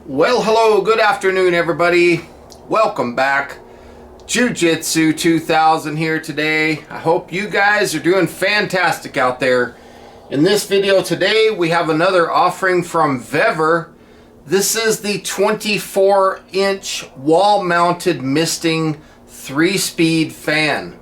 Well, hello, good afternoon, everybody. Welcome back. Jiu-Jitsu 2000 here today. I hope you guys are doing fantastic out there. In this video today, we have another offering from Vevor. This is the 24-inch wall-mounted misting 3-speed fan.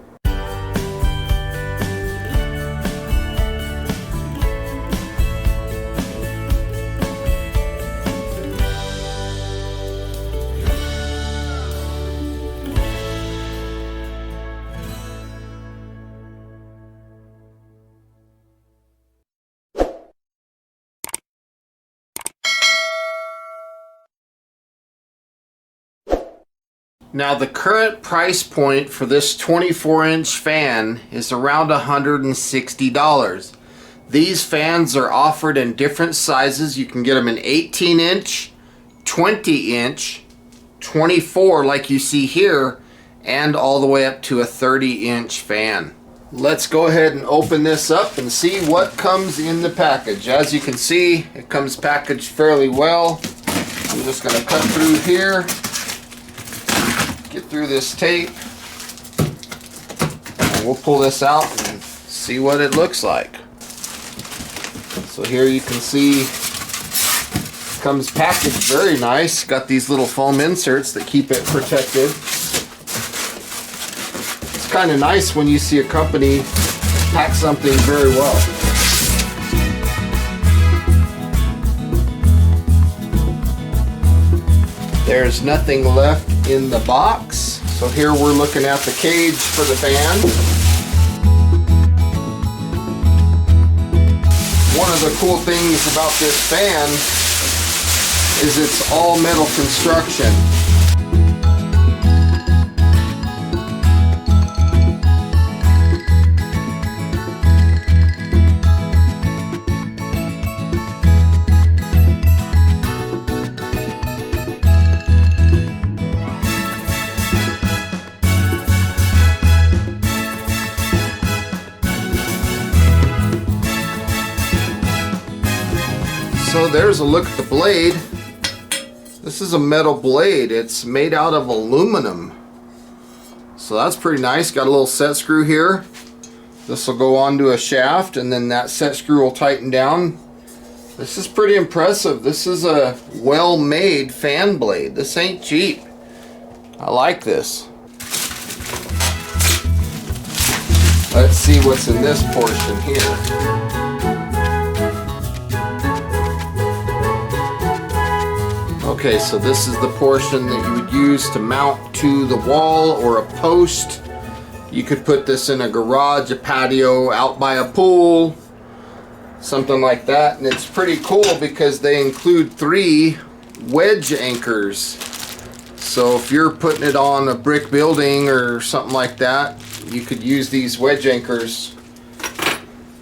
Now the current price point for this 24-inch fan is around $160. These fans are offered in different sizes. You can get them in 18-inch, 20-inch, 24 like you see here, and all the way up to a 30-inch fan. Let's go ahead and open this up and see what comes in the package. As you can see, it comes packaged fairly well. I'm just going to cut through here. Get through this tape, and we'll pull this out and see what it looks like. So here you can see it comes packaged very nice. Got these little foam inserts that keep it protected. It's kind of nice when you see a company pack something very well. There's nothing left in the box. So here we're looking at the cage for the fan. One of the cool things about this fan is it's all metal construction. So there's a look at the blade. This is a metal blade. It's made out of aluminum. So that's pretty nice. Got a little set screw here. This will go onto a shaft and then that set screw will tighten down. This is pretty impressive. This is a well-made fan blade. This ain't cheap. I like this. Let's see what's in this portion here. Okay, so this is the portion that you would use to mount to the wall or a post. You could put this in a garage, a patio, out by a pool, something like that. And it's pretty cool because they include 3 wedge anchors. So if you're putting it on a brick building or something like that, you could use these wedge anchors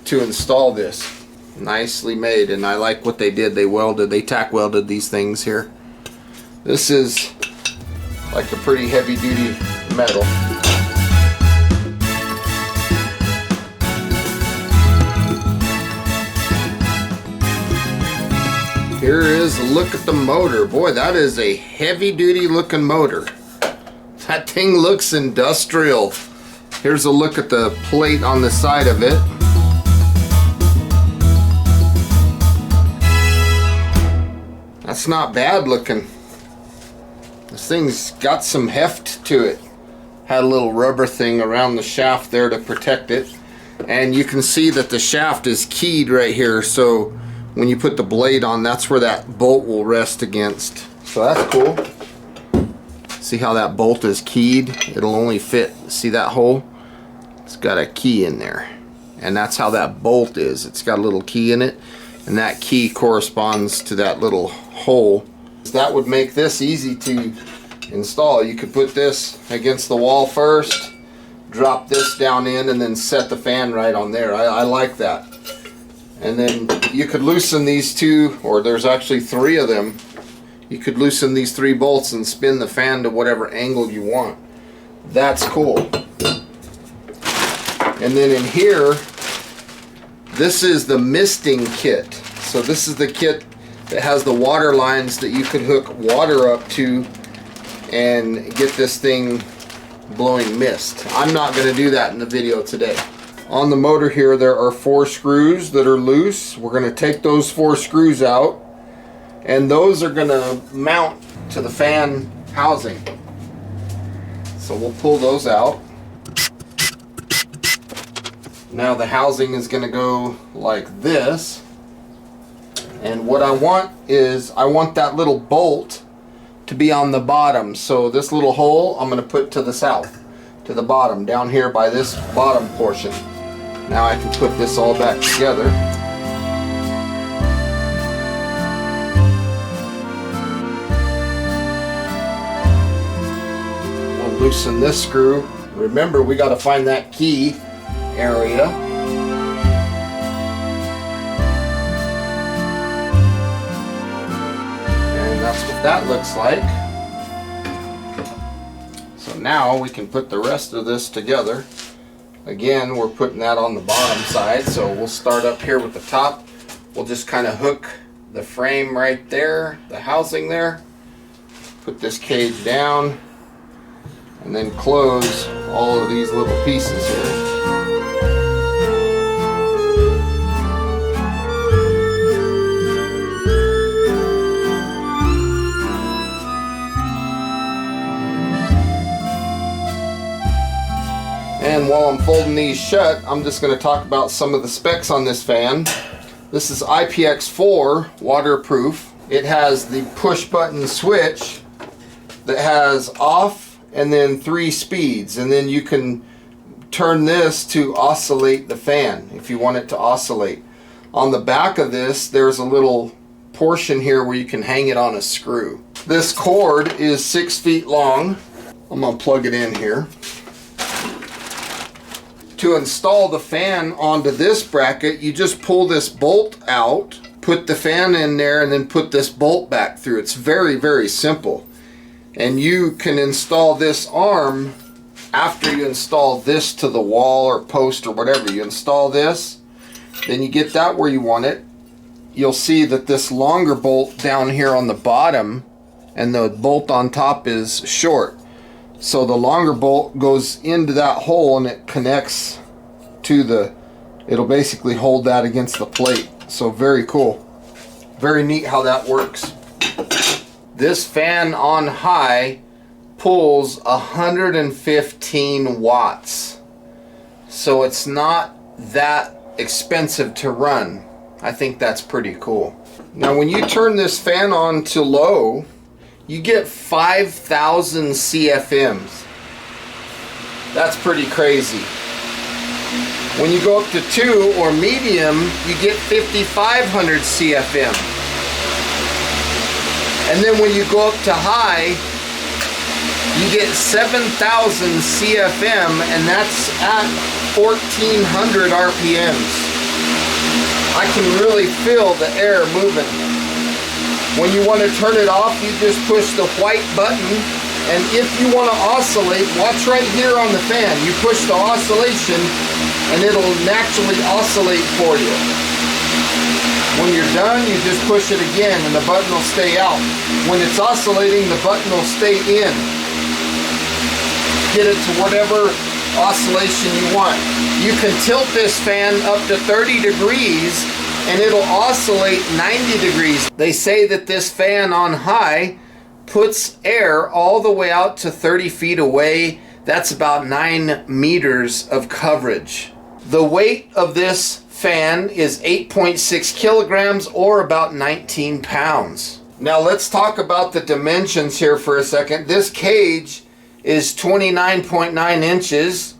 to install this. Nicely made, and I like what they did. They tack welded these things here. This is like a pretty heavy duty metal. Here is a look at the motor. Boy, that is a heavy duty looking motor. That thing looks industrial. Here's a look at the plate on the side of it. That's not bad looking. This thing's got some heft to it. Had a little rubber thing around the shaft there to protect it. And you can see that the shaft is keyed right here. So when you put the blade on, that's where that bolt will rest against. So that's cool. See how that bolt is keyed? It'll only fit, see that hole? It's got a key in there. And that's how that bolt is. It's got a little key in it. And that key corresponds to that little hole. That would make this easy to install. You could put this against the wall first, drop this down in, and then set the fan right on there. I like that. And then you could loosen these 2, or there's actually 3 of them. You could loosen these 3 bolts and spin the fan to whatever angle you want. That's cool. And then in here, this is the misting kit. So this is the kit that has the water lines that you could hook water up to and get this thing blowing mist. I'm not going to do that in the video today. On the motor here, there are 4 screws that are loose. We're going to take those 4 screws out, and those are going to mount to the fan housing. So we'll pull those out. Now the housing is going to go like this. And what I want is, I want that little bolt to be on the bottom. So this little hole I'm going to put to the south, to the bottom, down here by this bottom portion. Now I can put this all back together. We'll loosen this screw. Remember, we got to find that key area. And that's what that looks like. So now we can put the rest of this together. Again, we're putting that on the bottom side, so we'll start up here with the top. We'll just kind of hook the frame right there, the housing there, put this cage down, and then close all of these little pieces here. And while I'm folding these shut, I'm just going to talk about some of the specs on this fan. This is IPX4 waterproof. It has the push button switch that has off and then 3 speeds, and then you can turn this to oscillate the fan if you want it to oscillate. On the back of this, there's a little portion here where you can hang it on a screw. This cord is 6 feet long. I'm going to plug it in here. To install the fan onto this bracket, you just pull this bolt out, put the fan in there, and then put this bolt back through. It's very, very simple. And you can install this arm after you install this to the wall or post or whatever. You install this, then you get that where you want it. You'll see that this longer bolt down here on the bottom and the bolt on top is short. So the longer bolt goes into that hole and it connects to the, it'll basically hold that against the plate. So very cool. Very neat how that works. This fan on high pulls 115 watts. So it's not that expensive to run. I think that's pretty cool. Now when you turn this fan on to low, you get 5,000 CFMs. That's pretty crazy. When you go up to 2 or medium, you get 5,500 CFM. And then when you go up to high, you get 7,000 CFM, and that's at 1,400 RPMs. I can really feel the air moving. When you want to turn it off, you just push the white button, and if you want to oscillate, watch right here on the fan. You push the oscillation, and it'll naturally oscillate for you. When you're done, you just push it again, and the button will stay out. When it's oscillating, the button will stay in. Get it to whatever oscillation you want. You can tilt this fan up to 30 degrees, and it'll oscillate 90 degrees. They say that this fan on high puts air all the way out to 30 feet away. That's about 9 meters of coverage. The weight of this fan is 8.6 kilograms or about 19 pounds. Now let's talk about the dimensions here for a second. This cage is 29.9 inches.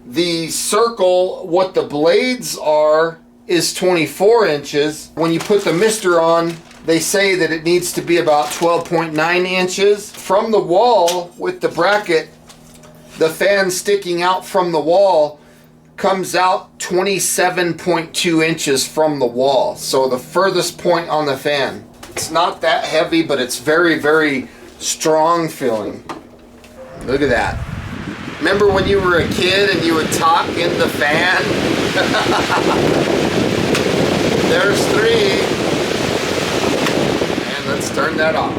The circle, what the blades are, is 24 inches. When you put the mister on, they say that it needs to be about 12.9 inches. From the wall with the bracket, the fan sticking out from the wall comes out 27.2 inches from the wall. So the furthest point on the fan. It's not that heavy, but it's very, very strong feeling. Look at that. Remember when you were a kid and you would talk in the fan? There's 3. let's turn that off.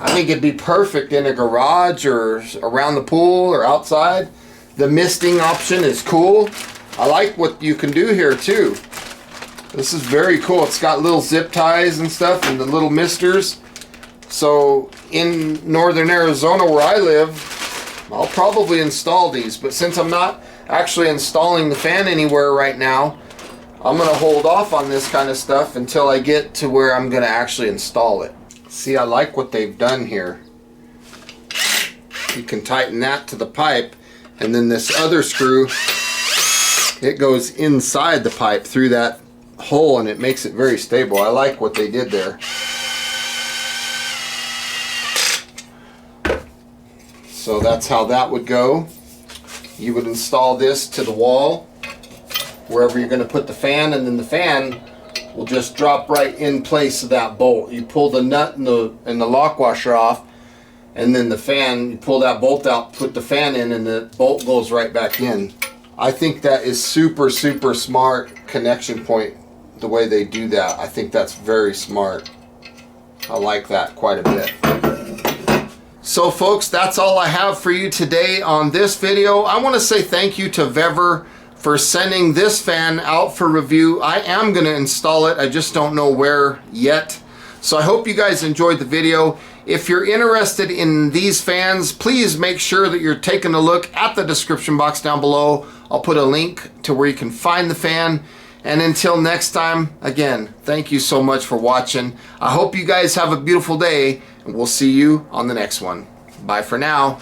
I think it'd be perfect in a garage or around the pool or outside. The misting option is cool. I like what you can do here too. This is very cool. It's got little zip ties and stuff and the little misters. So in northern Arizona where I live, I'll probably install these. But since I'm not actually installing the fan anywhere right now, I'm going to hold off on this kind of stuff until I get to where I'm going to actually install it. See, I like what they've done here. You can tighten that to the pipe, and then this other screw, it goes inside the pipe through that hole, and it makes it very stable. I like what they did there. So that's how that would go. You would install this to the wall wherever you're going to put the fan, and then the fan will just drop right in place of that bolt. You pull the nut and the lock washer off, and then the fan, you pull that bolt out, put the fan in, and the bolt goes right back in. I think that is super, super smart connection point, the way they do that. I think that's very smart. I like that quite a bit. So folks, that's all I have for you today on this video. I want to say thank you to Vevor for sending this fan out for review. I am going to install it. I just don't know where yet. So I hope you guys enjoyed the video. If you're interested in these fans, please make sure that you're taking a look at the description box down below. I'll put a link to where you can find the fan. And until next time, again, thank you so much for watching. I hope you guys have a beautiful day, and we'll see you on the next one. Bye for now.